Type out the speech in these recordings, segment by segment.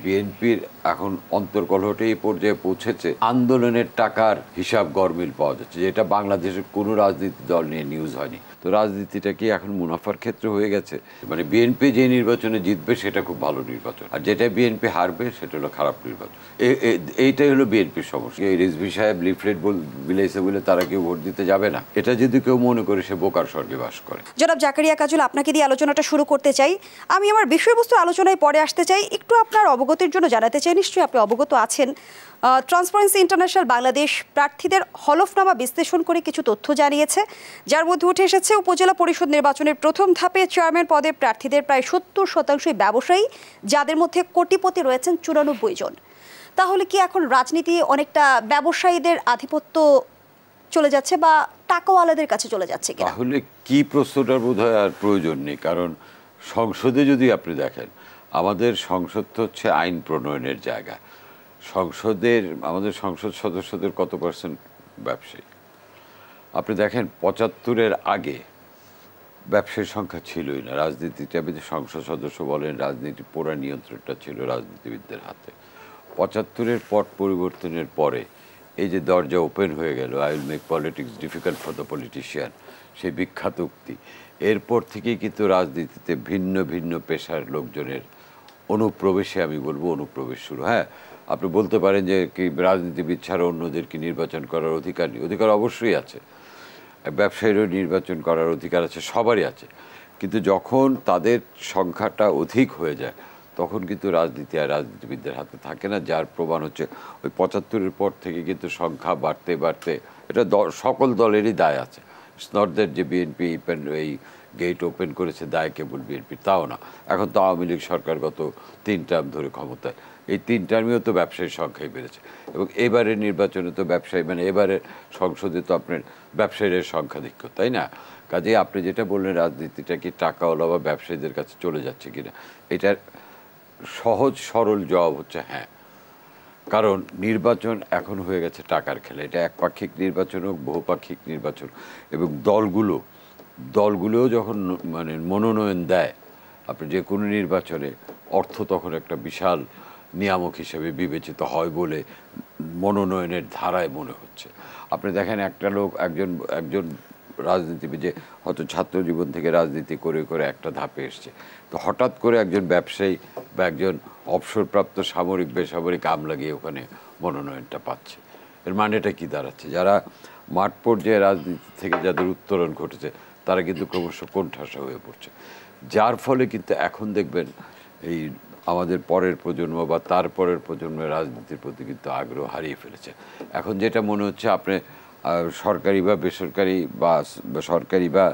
বিএনপির এখন অন্তর্কলহটা এই পর্যায়ে পৌঁছেছে, আন্দোলনের টাকার হিসাব গরমিল পাওয়া যাচ্ছে, যেটা বাংলাদেশের কোনো রাজনীতি দল নিয়ে নিউজ হয়নি। তো রাজনীতিটা কি এখন মুনাফার ক্ষেত্রে হয়ে গেছে? মানে বিএনপি যে নির্বাচনে জিতবে সেটা খুব ভালো নির্বাচন, আর যেটা বিএনপি হারবে সেটা হলো খারাপ নির্বাচন। এইটাই হলো বিএনপির সমস্যা। এই রিজভী সাহেব লিফলেট বিলাইছে বলে তারা কেউ ভোট দিতে যাবে না, এটা যদি কেউ মনে করে সে বোকার স্বর্গে বাস করে। জনাব জাকারিয়া কাজল, আপনাকে দিয়ে আলোচনাটা শুরু করতে চাই। আমি আমার বিষয়বস্তু আলোচনায় পরে আসতে চাই, একটু আপনার অবগতির জন্য জানাতে চাই, নিশ্চয়ই আপনি অবগত আছেন, ট্রান্সপারেন্সি ইন্টারন্যাশনাল বাংলাদেশ প্রার্থীদের হলফনামা বিশ্লেষণ করে কিছু তথ্য জানিয়েছে, যার মধ্যে উঠে এসেছে উপজেলা পরিষদ নির্বাচনের প্রথম ধাপে চেয়ারম্যান পদে প্রার্থীদের প্রায় 70% ব্যবসায়ী, যাদের মধ্যে কোটিপতি রয়েছেন 94 জন। তাহলে কি এখন রাজনীতি অনেকটা ব্যবসায়ীদের আধিপত্য চলে যাচ্ছে বা টাকাওয়ালাদের কাছে চলে যাচ্ছে কিনা? তাহলে কি প্রশ্নটার বোধহয় আর প্রয়োজন নেই, কারণ সংসদে যদি আপনি দেখেন, আমাদের সংসদ তো হচ্ছে আইন প্রণয়নের জায়গা। আমাদের সংসদ সদস্যদের কত পার্সেন্ট ব্যবসায়ী? আপনি দেখেন 75-এর আগে ব্যবসায়ীর সংখ্যা ছিলই না। রাজনীতিটা, সংসদ সদস্য বলেন, রাজনীতি পুরা নিয়ন্ত্রণটা ছিল রাজনীতিবিদদের হাতে। 75-এর পট পরিবর্তনের পরে এই যে দরজা ওপেন হয়ে গেল, I will make politics difficult for the politician, সেই বিখ্যাত উক্তি, এরপর থেকেই কিন্তু রাজনীতিতে ভিন্ন ভিন্ন পেশার লোকজনের অনুপ্রবেশে, আমি বলবো অনুপ্রবেশ শুরু। হ্যাঁ, আপনি বলতে পারেন যে কি রাজনীতিবিদ ছাড়া অন্যদের কি নির্বাচন করার অধিকার নেই? অধিকার অবশ্যই আছে। ব্যবসায়ীরও নির্বাচন করার অধিকার আছে, সবারই আছে। কিন্তু যখন তাদের সংখ্যাটা অধিক হয়ে যায়, তখন কিন্তু রাজনীতি আর রাজনীতিবিদদের হাতে থাকে না। যার প্রমাণ হচ্ছে ওই 75-এর পর থেকে কিন্তু সংখ্যা বাড়তে বাড়তে, এটা সকল দলেরই দায় আছে। ইটস নট দ্যাট যে বিএনপি এই গেট ওপেন করেছে দায় কেবল বিএনপি, তাও না। এখন তো আওয়ামী লীগ সরকার গত 3 টার্ম ধরে ক্ষমতায়, এই 3 টার্মেও তো ব্যবসায়ীর সংখ্যাই বেড়েছে। এবং এবারের নির্বাচনে তো ব্যবসায়ী, মানে এবারের সংসদে তো আপনার ব্যবসায়ীদের সংখ্যাধিক্য, তাই না? কাজেই আপনি যেটা বললেন, রাজনীতিটা কি টাকাওয়ালা বা ব্যবসায়ীদের কাছে চলে যাচ্ছে কিনা, এটার সহজ সরল জবাব হচ্ছে হ্যাঁ। কারণ নির্বাচন এখন হয়ে গেছে টাকার খেলা। এটা একপাক্ষিক নির্বাচন হোক, বহুপাক্ষিক নির্বাচন, এবং দলগুলোও যখন মানে মনোনয়ন দেয়, আপনি যে কোনো নির্বাচনে, অর্থ তখন একটা বিশাল নিয়ামক হিসেবে বিবেচিত হয় বলে মনোনয়নের ধারায় মনে হচ্ছে। আপনি দেখেন একটা লোক, একজন রাজনীতিবিদ যে হয়তো ছাত্র জীবন থেকে রাজনীতি করে করে একটা ধাপে এসছে, তো হঠাৎ করে একজন ব্যবসায়ী বা একজন অবসরপ্রাপ্ত সামরিক বেসামরিক আমলা গিয়ে ওখানে মনোনয়নটা পাচ্ছে। এর মানেটা কি দাঁড়াচ্ছে? যারা মাঠ পর্যায়ে রাজনীতি থেকে যাদের উত্তরণ ঘটেছে, তারা কিন্তু ক্রমশ কোণঠাসা হয়ে পড়ছে। যার ফলে কিন্তু এখন দেখবেন এই আমাদের পরের প্রজন্ম বা তার পরের প্রজন্মের রাজনীতির প্রতি কিন্তু আগ্রহ হারিয়ে ফেলেছে। এখন যেটা মনে হচ্ছে, আপনি সরকারি বা বেসরকারি বা সরকারি বা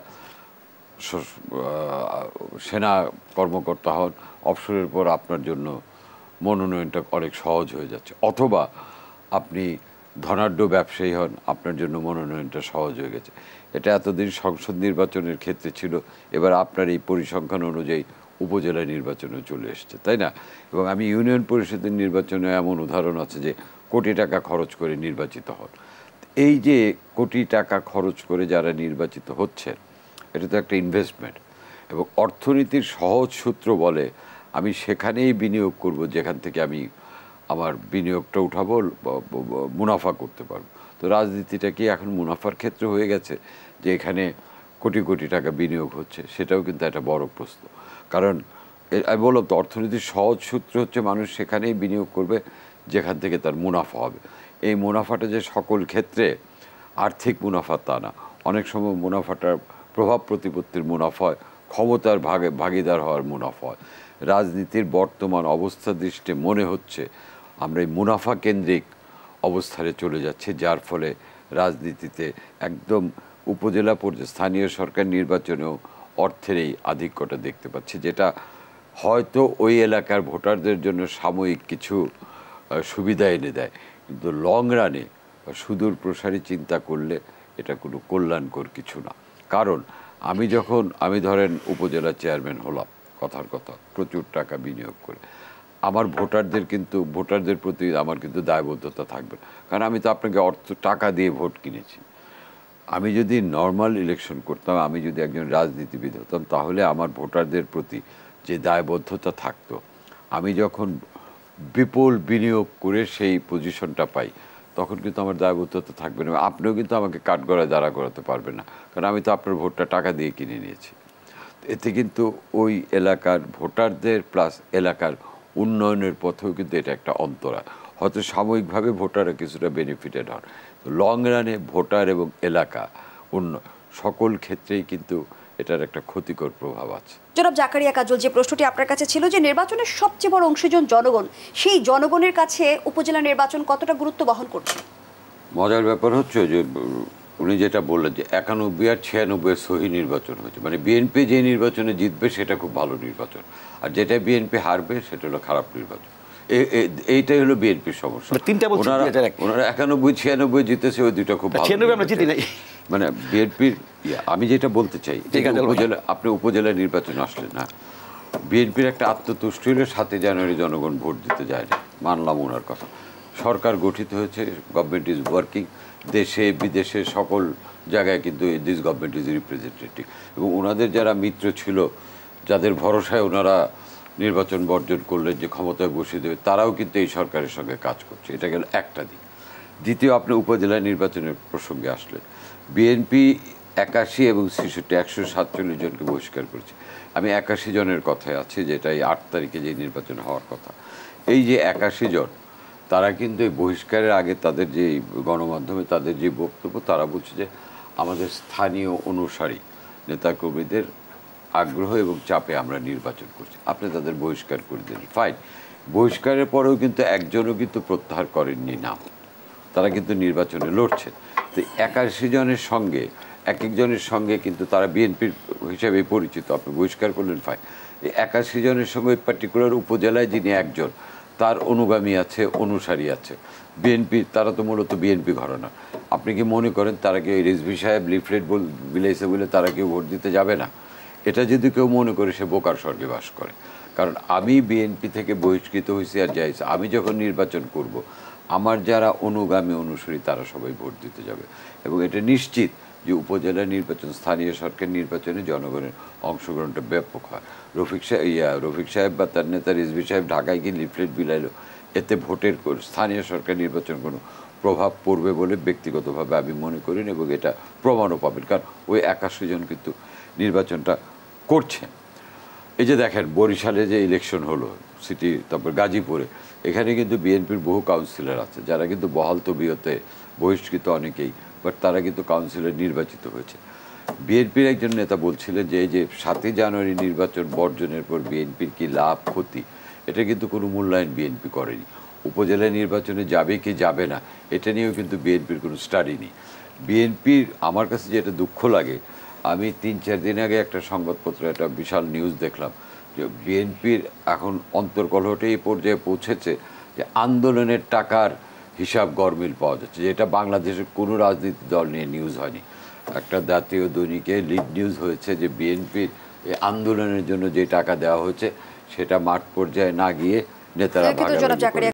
সেনা কর্মকর্তা হন, অবসরের পর আপনার জন্য মনোনয়নটা অনেক সহজ হয়ে যাচ্ছে। অথবা আপনি ধনাঢ্য ব্যবসায়ী হন, আপনার জন্য মনোনয়নটা সহজ হয়ে গেছে। এটা এতদিন সংসদ নির্বাচনের ক্ষেত্রে ছিল, এবার আপনার এই পরিসংখ্যান অনুযায়ী উপজেলা নির্বাচনে চলে এসছে, তাই না? এবং আমি ইউনিয়ন পরিষদের নির্বাচনে এমন উদাহরণ আছে যে কোটি টাকা খরচ করে নির্বাচিত হন। এই যে কোটি টাকা খরচ করে যারা নির্বাচিত হচ্ছে, এটা তো একটা ইনভেস্টমেন্ট। এবং অর্থনীতির সহজ সূত্র বলে আমি সেখানেই বিনিয়োগ করব যেখান থেকে আমি আমার বিনিয়োগটা উঠাবো, মুনাফা করতে পারবো। তো রাজনীতিটা কি এখন মুনাফার ক্ষেত্রে হয়ে গেছে, যে এখানে কোটি কোটি টাকা বিনিয়োগ হচ্ছে? সেটাও কিন্তু একটা বড় প্রশ্ন। কারণ আমি বললাম তো, অর্থনীতির সহজ সূত্র হচ্ছে মানুষ সেখানেই বিনিয়োগ করবে যেখান থেকে তার মুনাফা হবে। এই মুনাফাটা যে সকল ক্ষেত্রে আর্থিক মুনাফা তা না। অনেক সময় মুনাফাটার প্রভাব প্রতিপত্তির মুনাফা হয়, ক্ষমতার ভাগিদার হওয়ার মুনাফা হয়। রাজনীতির বর্তমান অবস্থা দৃষ্টে মনে হচ্ছে আমরা এই মুনাফা কেন্দ্রিক অবস্থানে চলে যাচ্ছি, যার ফলে রাজনীতিতে একদম উপজেলা পর্যায়ে স্থানীয় সরকার নির্বাচনেও অর্থের এই আধিক্যটা দেখতে পাচ্ছি, যেটা হয়তো ওই এলাকার ভোটারদের জন্য সাময়িক কিছু সুবিধা এনে দেয়, কিন্তু লং রানে বা সুদূর প্রসারী চিন্তা করলে এটা কোনো কল্যাণকর কিছু না। কারণ আমি ধরেন উপজেলা চেয়ারম্যান হলাম, কথার কথা, প্রচুর টাকা বিনিয়োগ করে, আমার ভোটারদের প্রতি আমার কিন্তু দায়বদ্ধতা থাকবে। কারণ আমি তো আপনাকে টাকা দিয়ে ভোট কিনেছি। আমি যদি নর্মাল ইলেকশন করতাম, আমি যদি একজন রাজনীতিবিদ হতাম, তাহলে আমার ভোটারদের প্রতি যে দায়বদ্ধতা থাকতো, আমি যখন বিপুল বিনিয়োগ করে সেই পজিশনটা পাই, তখন কিন্তু আমার দায়বদ্ধতা থাকবে না। আপনিও কিন্তু আমাকে কাঠগড়ায় দাঁড়া করাতে পারবেন না, কারণ আমি তো আপনার ভোটটা টাকা দিয়ে কিনে নিয়েছি। এতে কিন্তু ওই এলাকার ভোটারদের প্লাস এলাকার উন্নয়নের পথেও কিন্তু এটা একটা অন্তরা। হয়তো সাময়িকভাবে ভোটাররা কিছুটা বেনিফিটেড হন, লং রানে ভোটার এবং এলাকা সকল ক্ষেত্রেই কিন্তু এটার একটা ক্ষতিকর প্রভাব আছে। জনাব জাকারিয়া কাজল, যে প্রশ্নটি আপনার কাছে ছিল যে নির্বাচনের সবচেয়ে বড় অংশজন জনগণ, সেই জনগণের কাছে উপজেলা নির্বাচন কতটা গুরুত্ব বহন করছে? মজার ব্যাপার হচ্ছে যে উনি যেটা বললেন যে 91 আর 96 সহি নির্বাচন হয়েছে, মানে বিএনপি যে নির্বাচনে জিতবে সেটা খুব ভালো নির্বাচন, আর যেটা বিএনপি হারবে সেটা হলো খারাপ নির্বাচন। এইটাই হলো বিএনপির সমস্যা। ওনারা 91 96 জিতেছে, ওই দুইটা খুব ভালো। মানে বিএনপির আমি যেটা বলতে চাই, উপজেলা আপনি উপজেলা নির্বাচনে আসলেন না, বিএনপির একটা আত্মতুষ্টি হলে 7 জানুয়ারি জনগণ ভোট দিতে যায় না, মানলাম ওনার কথা। সরকার গঠিত হয়েছে, গভর্নমেন্ট ইজ ওয়ার্কিং, দেশে বিদেশে সকল জায়গায় কিন্তু দিস গভর্নমেন্ট ইজ রিপ্রেজেন্টেটিভ, এবং ওনাদের যারা মিত্র ছিল, যাদের ভরসায় ওনারা নির্বাচন বর্জন করলেন যে ক্ষমতায় বসিয়ে দেবে, তারাও কিন্তু এই সরকারের সঙ্গে কাজ করছে। এটা গেল একটা দিক। দ্বিতীয়, আপনি উপজেলা নির্বাচনের প্রসঙ্গে আসলেন। বিএনপি 81 এবং 66 147 জনকে বহিষ্কার করেছে। আমি 81 জনের কথায় আছি, যেটা এই 8 তারিখে যে নির্বাচন হওয়ার কথা। এই যে 81 জন, তারা কিন্তু এই বহিষ্কারের আগে তাদের যে গণমাধ্যমে তাদের যে বক্তব্য, তারা বলছে যে আমাদের স্থানীয় অনুসারী নেতাকর্মীদের আগ্রহ এবং চাপে আমরা নির্বাচন করছি। আপনি তাদের বহিষ্কার করে দিলেন, ফাইন। বহিষ্কারের পরেও কিন্তু একজনও কিন্তু প্রত্যাহার করেননি নাম, তারা কিন্তু নির্বাচনে লড়ছে। তো 81 জনের সঙ্গে এক একজনের সঙ্গে কিন্তু তারা বিএনপির হিসেবে পরিচিত, আপনি বহিষ্কার করলেন, ফাইন। এই 81 জনের সঙ্গে পার্টিকুলার উপজেলায় যিনি একজন, তার অনুগামী আছে, অনুসারী আছে বিএনপি, তারা তো মূলত বিএনপি ঘরানা। আপনি কি মনে করেন তারা কি ওই রিজভী সাহেব লিফলেট বিলাইছে বলে তারা কেউ ভোট দিতে যাবে না? এটা যদি কেউ মনে করে, সে বোকার স্বর্গে বাস করে। কারণ আমি বিএনপি থেকে বহিষ্কৃত হয়েছি আর যাইছি, আমি যখন নির্বাচন করব, আমার যারা অনুগামী অনুসারী তারা সবাই ভোট দিতে যাবে, এবং এটা নিশ্চিত যে উপজেলা নির্বাচন, স্থানীয় সরকার নির্বাচনে জনগণের অংশগ্রহণটা ব্যাপক হয়। রফিক সাহেব বা তার নেতা রিজভী সাহেব ঢাকায় গিয়ে লিফলেট বিলাইলো, এতে ভোটের স্থানীয় সরকার নির্বাচন কোনো প্রভাব পড়বে বলে ব্যক্তিগতভাবে আমি মনে করি না, এবং এটা প্রমাণও পাবেন, কারণ ওই 81 জন কিন্তু নির্বাচনটা করছেন। এই যে দেখেন বরিশালে যে ইলেকশন হলো সিটি, তারপর গাজীপুরে, এখানে কিন্তু বিএনপির বহু কাউন্সিলর আছে যারা কিন্তু বহাল তবিয়তে বহিষ্কৃত অনেকেই, বাট তারা কিন্তু কাউন্সিলর নির্বাচিত হয়েছে। বিএনপির একজন নেতা বলছিলেন যে এই যে 7 জানুয়ারি নির্বাচন বর্জনের পর বিএনপির কি লাভ ক্ষতি, এটা কিন্তু কোনো মূল্যায়ন বিএনপি করেনি। উপজেলা নির্বাচনে যাবে কি যাবে না, এটা নিয়েও কিন্তু বিএনপির কোনো স্টাডি নেই। বিএনপির আমার কাছে যেটা দুঃখ লাগে, আমি 3-4 দিন আগে একটা সংবাদপত্রে একটা বিশাল নিউজ দেখলাম যে বিএনপির এখন অন্তর্কলহটা এই পর্যায়ে পৌঁছেছে যে আন্দোলনের টাকার হিসাব গরমিল পাওয়া যাচ্ছে, যেটা বাংলাদেশের কোনো রাজনীতি দল নিয়ে নিউজ হয়নি। একটা জাতীয় দৈনিকে লিড নিউজ হয়েছে যে বিএনপির এই আন্দোলনের জন্য যে টাকা দেওয়া হয়েছে সেটা মাঠ পর্যায়ে না গিয়ে নেতারা ভাগাভাগি করে।